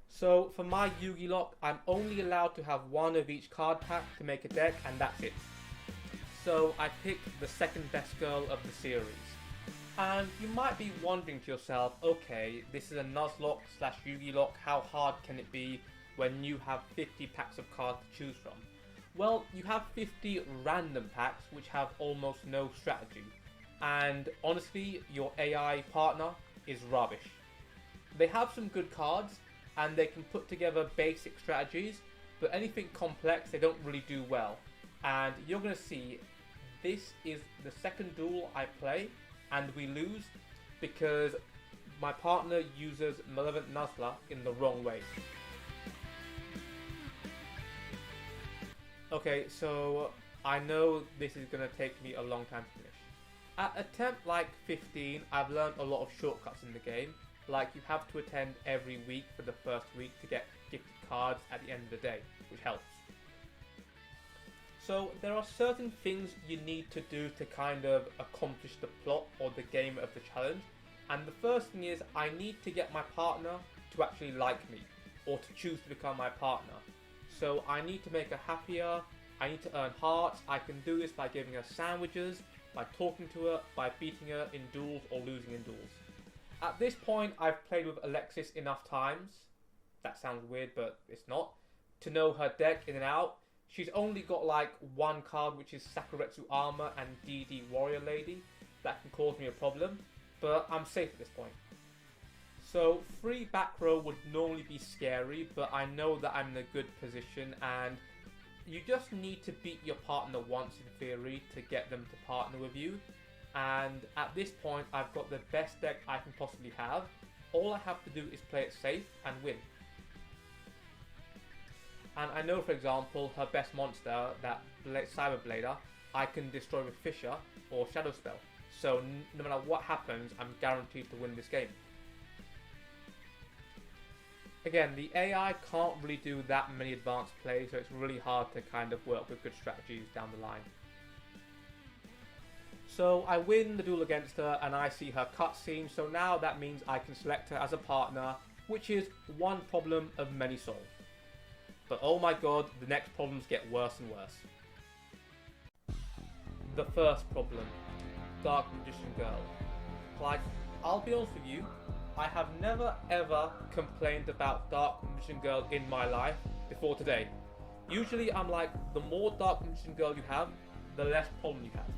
So for my YugiLocke, I'm only allowed to have one of each card pack to make a deck, and that's it. So I picked the second best girl of the series. And you might be wondering to yourself, okay, this is a Nuzlocke slash YugiLocke, how hard can it be when you have 50 packs of cards to choose from? Well, you have 50 random packs which have almost no strategy. And honestly, your AI partner is rubbish. They have some good cards, and they can put together basic strategies, but anything complex they don't really do well. And you're going to see, this is the second duel I play, and we lose because my partner uses Malevolent Nuzzler in the wrong way. Okay, so I know this is going to take me a long time to finish. At attempt like 15, I've learned a lot of shortcuts in the game. Like, you have to attend every week for the first week to get gifted cards at the end of the day, which helps. So there are certain things you need to do to kind of accomplish the plot or the game of the challenge. And the first thing is, I need to get my partner to actually like me, or to choose to become my partner. So I need to make her happier, I need to earn hearts. I can do this by giving her sandwiches, by talking to her, by beating her in duels or losing in duels. At this point, I've played with Alexis enough times, that sounds weird but it's not, to know her deck in and out. She's only got like one card, which is Sakuretsu Armor and DD Warrior Lady. That can cause me a problem, but I'm safe at this point. So free back row would normally be scary, but I know that I'm in a good position, and you just need to beat your partner once in theory to get them to partner with you. And at this point, I've got the best deck I can possibly have. All I have to do is play it safe and win. And I know, for example, her best monster, that Cyberblader, I can destroy with Fissure or Shadow Spell. So no matter what happens, I'm guaranteed to win this game. Again, the AI can't really do that many advanced plays, so it's really hard to kind of work with good strategies down the line. So I win the duel against her and I see her cutscene, so now that means I can select her as a partner, which is one problem of many solved. But oh my god, the next problems get worse and worse. The first problem, Dark Magician Girl. Like, I'll be honest with you, I have never ever complained about Dark Magician Girl in my life before today. Usually I'm like, the more Dark Magician Girl you have, the less problem you have.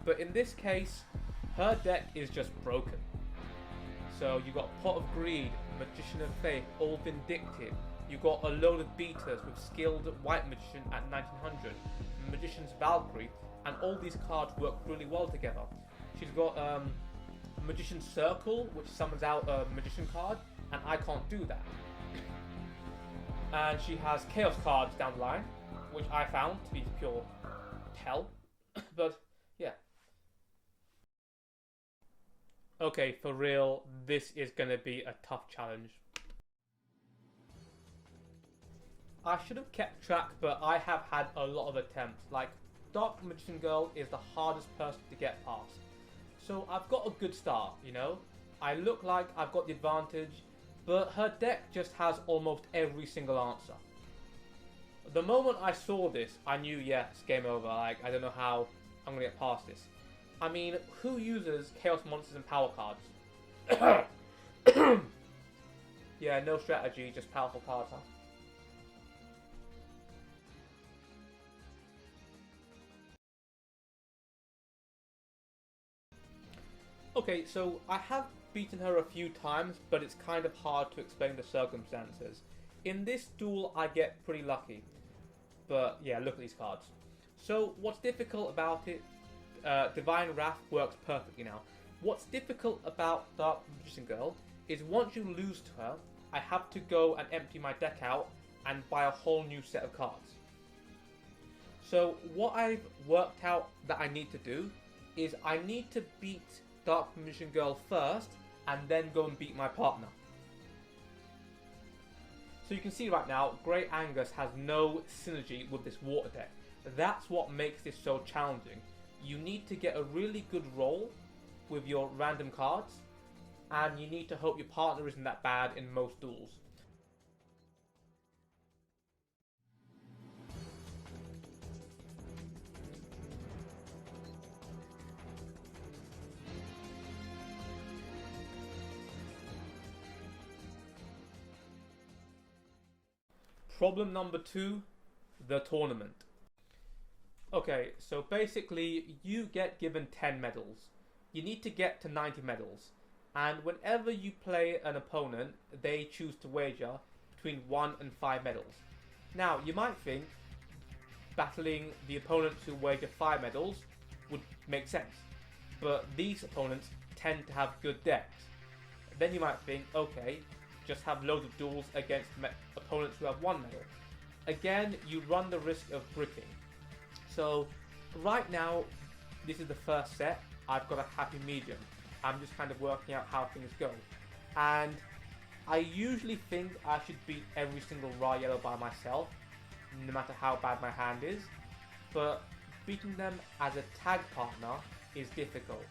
But in this case, her deck is just broken. So you got Pot of Greed, Magician of Faith, all Vindictive. You got a load of beaters with Skilled White Magician at 1900, Magician's Valkyrie, and all these cards work really well together. She's got Magician's Circle, which summons out a Magician card, and I can't do that. And she has Chaos cards down the line, which I found to be pure hell. But yeah. Okay, for real, this is going to be a tough challenge. I should have kept track, but I have had a lot of attempts. Like, Dark Magician Girl is the hardest person to get past. So I've got a good start, you know? I look like I've got the advantage, but her deck just has almost every single answer. The moment I saw this, I knew, yeah, it's game over. Like, I don't know how I'm going to get past this. I mean, who uses Chaos Monsters and Power cards? Yeah, no strategy, just powerful cards, huh? Okay, so I have beaten her a few times, but it's kind of hard to explain the circumstances. In this duel, I get pretty lucky. But yeah, look at these cards. So what's difficult about it, Divine Wrath works perfectly now. What's difficult about Dark Magician Girl is once you lose to her, I have to go and empty my deck out and buy a whole new set of cards. So what I've worked out that I need to do is I need to beat Dark Magician Girl first and then go and beat my partner. So you can see right now, Grey Angus has no synergy with this water deck. That's what makes this so challenging. You need to get a really good roll with your random cards, and you need to hope your partner isn't that bad in most duels. Problem number 2, the tournament. Okay, so basically you get given 10 medals. You need to get to 90 medals. And whenever you play an opponent, they choose to wager between 1 and 5 medals. Now, you might think battling the opponents who wager 5 medals would make sense. But these opponents tend to have good decks. Then you might think, okay, just have loads of duels against opponents who have 1 medal. Again, you run the risk of bricking. So right now, this is the first set. I've got a happy medium. I'm just kind of working out how things go. And I usually think I should beat every single raw yellow by myself, no matter how bad my hand is. But beating them as a tag partner is difficult.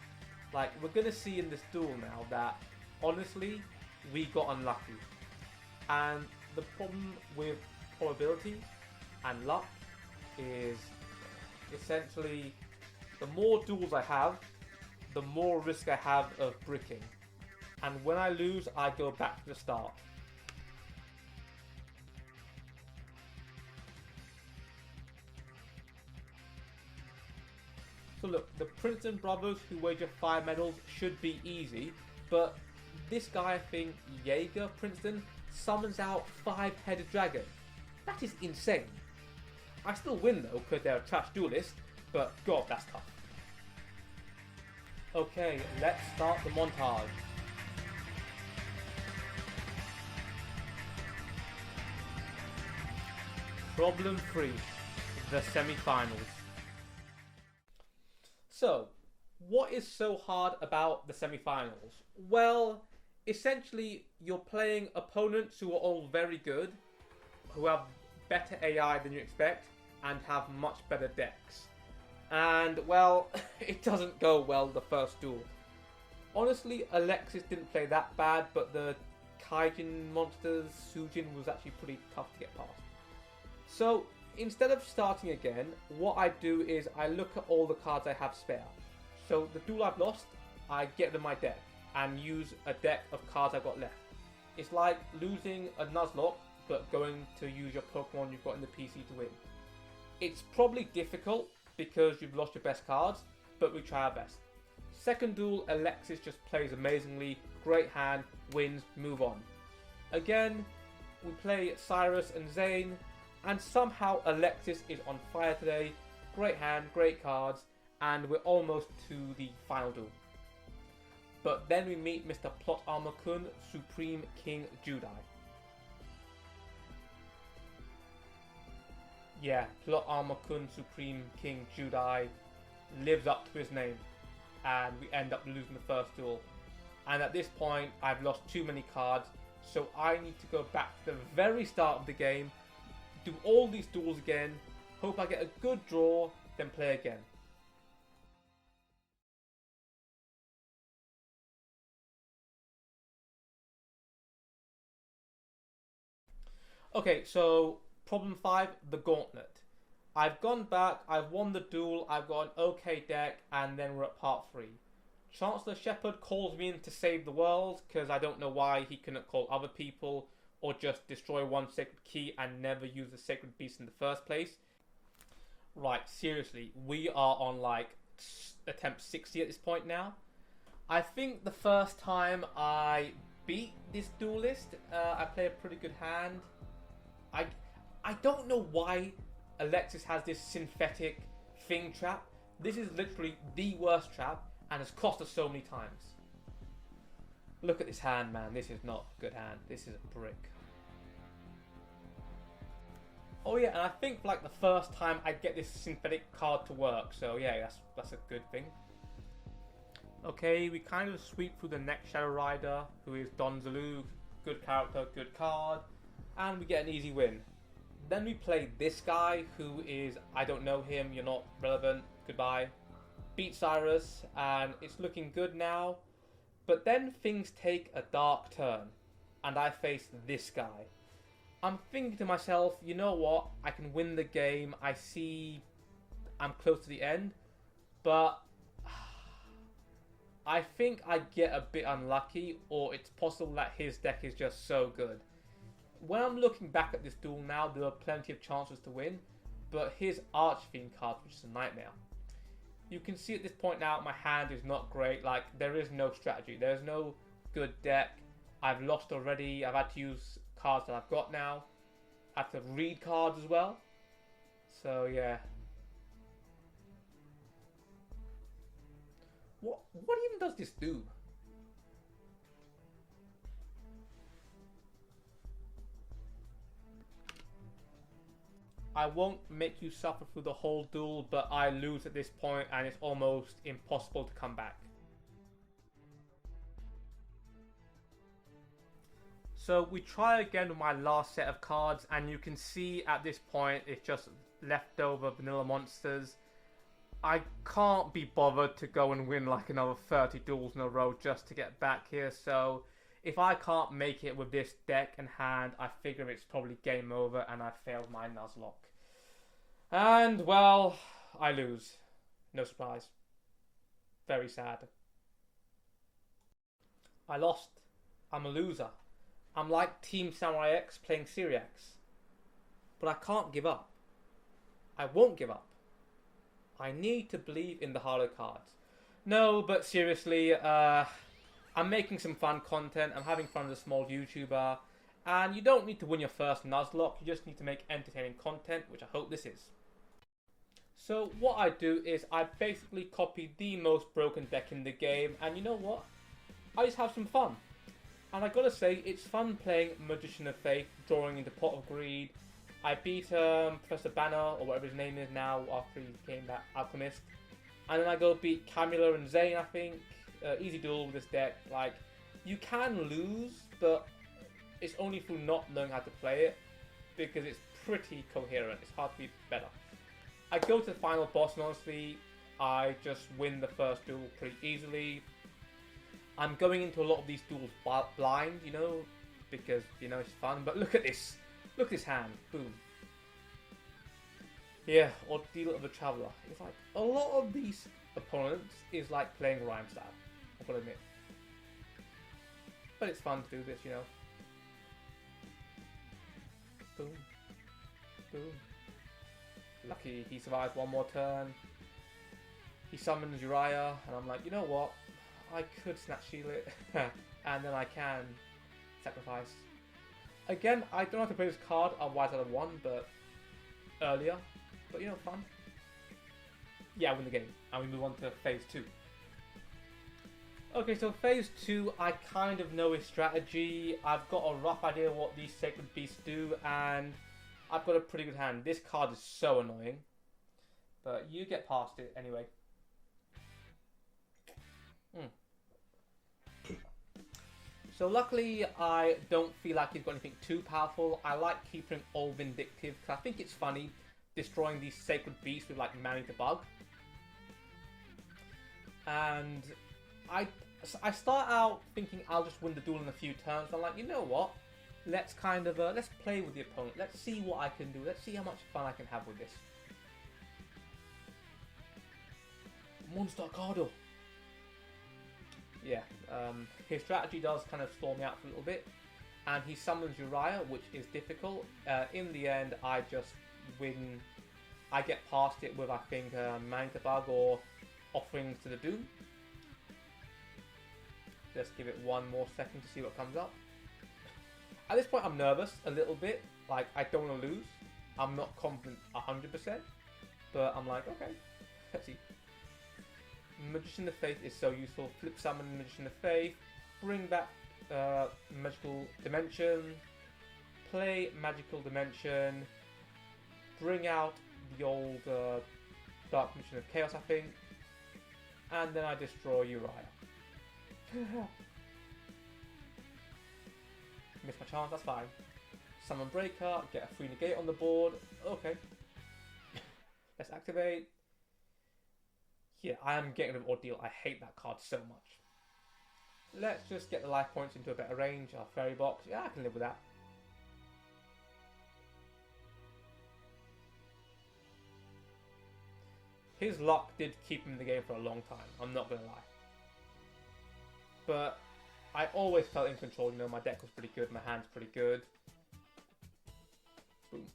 Like, we're going to see in this duel now that, honestly, we got unlucky. And the problem with probability and luck is essentially the more duels I have, the more risk I have of bricking. And when I lose, I go back to the start. So look, the Princeton brothers who wager 5 medals should be easy, but this guy, I think, Jaeger Princeton, summons out 5-headed dragon. That is insane. I still win though, because they're a trash duelist, but god, that's tough. Okay, let's start the montage. Problem 3, the semi-finals. So, what is so hard about the semi-finals? Well, essentially, you're playing opponents who are all very good, who have better AI than you expect, and have much better decks. And, well, it doesn't go well the first duel. Honestly, Alexis didn't play that bad, but the Kaijin monsters, Sujin, was actually pretty tough to get past. So, instead of starting again, what I do is I look at all the cards I have spare. So, the duel I've lost, I get them in my deck, and use a deck of cards I've got left. It's like losing a Nuzlocke, but going to use your Pokemon you've got in the PC to win. It's probably difficult, because you've lost your best cards, but we try our best. Second duel, Alexis just plays amazingly, great hand, wins, move on. Again, we play Cyrus and Zane, and somehow Alexis is on fire today, great hand, great cards, and we're almost to the final duel. But then we meet Mr. Plot Armor Kun, Supreme King Judai. Yeah, Plot Armor Kun, Supreme King Judai lives up to his name, and we end up losing the first duel. And at this point, I've lost too many cards, so I need to go back to the very start of the game, do all these duels again, hope I get a good draw, then play again. Okay, so problem 5, the gauntlet. I've gone back, I've won the duel, I've got an okay deck, and then we're at part 3. Chancellor Shepard calls me in to save the world, because I don't know why he couldn't call other people, or just destroy one sacred key and never use the sacred beast in the first place. Right, seriously, we are on like attempt 60 at this point now. I think the first time I beat this duelist, I play a pretty good hand. I don't know why Alexis has this synthetic thing trap. This is literally the worst trap and has cost us so many times. Look at this hand, man. This is not a good hand. This is a brick. Oh yeah, and I think like the first time I get this synthetic card to work. So yeah, that's a good thing. Okay, we kind of sweep through the next Shadow Rider, who is Don Zulu. Good character, good card. And we get an easy win. Then we play this guy, who is, I don't know him, you're not relevant, goodbye. Beat Cyrus, and it's looking good now. But then things take a dark turn, and I face this guy. I'm thinking to myself, you know what? I can win the game. I see I'm close to the end, but I think I get a bit unlucky, or it's possible that his deck is just so good. When I'm looking back at this duel now, there are plenty of chances to win, but his Archfiend card was just a nightmare. You can see at this point now, my hand is not great. Like, there is no strategy. There's no good deck. I've lost already. I've had to use cards that I've got now. I have to read cards as well. So, yeah. What even does this do? I won't make you suffer through the whole duel, but I lose at this point and it's almost impossible to come back. So we try again with my last set of cards, and you can see at this point it's just leftover vanilla monsters. I can't be bothered to go and win like another 30 duels in a row just to get back here, so if I can't make it with this deck in hand, I figure it's probably game over and I failed my Nuzlocke. And, well, I lose. No surprise. Very sad. I lost. I'm a loser. I'm like Team Samurai X playing Syriax. But I can't give up. I won't give up. I need to believe in the Harlow cards. No, but seriously, I'm making some fun content. I'm having fun as a small YouTuber. And you don't need to win your first Nuzlocke. You just need to make entertaining content, which I hope this is. So what I do is I basically copy the most broken deck in the game. And you know what? I just have some fun. And I gotta say, it's fun playing Magician of Faith, drawing into Pot of Greed. I beat Professor Banner, or whatever his name is now, after he became that alchemist. And then I go beat Camula and Zane, I think. Easy duel with this deck. Like, you can lose, but it's only through not knowing how to play it, because it's pretty coherent. It's hard to be better. I go to the final boss, and honestly, I just win the first duel pretty easily. I'm going into a lot of these duels blind, you know, because, you know, it's fun. But look at this. Look at this hand. Boom. Yeah, Ordeal of the Traveller. It's like, a lot of these opponents is like playing Rhymestab, I've got to admit. But it's fun to do this, you know. Boom. Boom. Lucky he survives one more turn. He summons Uriah, and I'm like, you know what? I could Snatch Shield it, and then I can sacrifice. Again, I don't have to play this card, otherwise I'd have won, but earlier. But you know, fun. Yeah, I win the game, and we move on to phase 2. Okay, so phase 2, I kind of know his strategy. I've got a rough idea what these Sacred Beasts do, and I've got a pretty good hand. This card is so annoying, but you get past it anyway. So luckily, I don't feel like he's got anything too powerful. I like keeping all vindictive because I think it's funny destroying these Sacred Beasts with like Manny the Bug. And I start out thinking I'll just win the duel in a few turns. I'm like, you know what? Let's kind of let's play with the opponent. Let's see what I can do. Let's see how much fun I can have with this. Monster Cardo. Yeah, his strategy does kind of stall me out for a little bit, and he summons Uriah, which is difficult. In the end, I just win. I get past it with, I think, Manny the Bug or Offerings to the Doom. Let's give it one more second to see what comes up. At this point, I'm nervous a little bit. Like, I don't want to lose. I'm not confident 100%, but I'm like, okay, let's see. Magician of Faith is so useful. Flip summon Magician of Faith, bring back Magical Dimension, play Magical Dimension, bring out the old Dark Magician of Chaos, I think, and then I destroy Uriah. Miss my chance, that's fine. Summon Breaker, get a free negate on the board. Okay. Let's activate. Yeah, I am getting rid of Ordeal. I hate that card so much. Let's just get the life points into a better range. Our fairy box. Yeah, I can live with that. His luck did keep him in the game for a long time. I'm not going to lie. But I always felt in control. You know, my deck was pretty good. My hand's pretty good. Boom.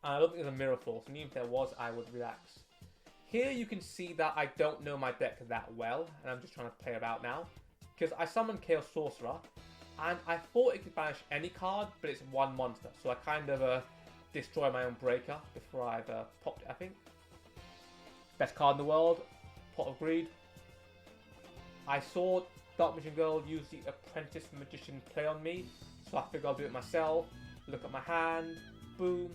And I don't think there's a mirror force. And even if there was, I would relax. Here you can see that I don't know my deck that well. And I'm just trying to play about now. Because I summoned Chaos Sorcerer. And I thought it could banish any card. But it's one monster. So I kind of destroy my own breaker before I've popped it, I think. Best card in the world. Pot of Greed. I saw Dark Magician Girl use the Apprentice Magician play on me. So I figured I'll do it myself. Look at my hand. Boom.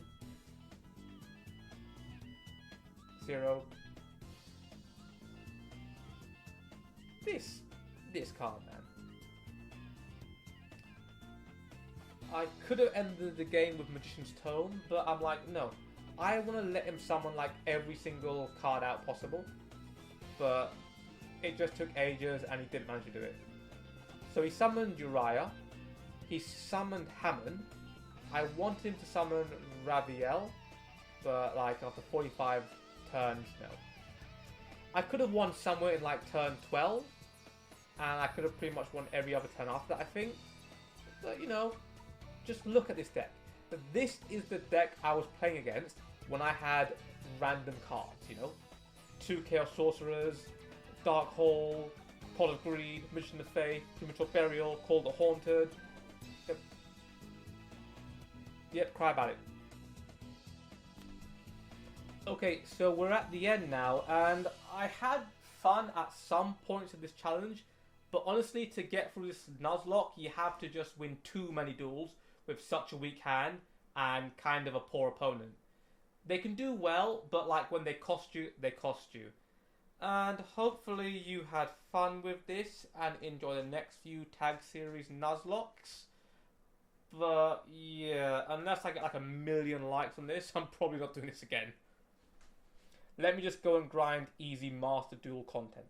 0. This card, man. I could have ended the game with Magician's Tome, but I'm like, no. I want to let him summon like every single card out possible. But it just took ages and he didn't manage to do it. So he summoned Uriah. He summoned Hammond. I wanted him to summon Raviel, but like after 45 turns, no. I could have won somewhere in like turn 12. And I could have pretty much won every other turn after that, I think. But, you know, just look at this deck. This is the deck I was playing against when I had random cards, you know. 2 Chaos Sorcerers, Dark Hole, Pot of Greed, Magician of Faith, Premature Burial, Call the Haunted. Yep, cry about it. Okay, so we're at the end now, and I had fun at some points of this challenge. But honestly, to get through this Nuzlocke, you have to just win too many duels with such a weak hand and kind of a poor opponent. They can do well, but like when they cost you, they cost you. And hopefully you had fun with this and enjoy the next few Tag Series Nuzlockes. But yeah, unless I get like 1 million likes on this, I'm probably not doing this again. Let me just go and grind easy Master Duel content.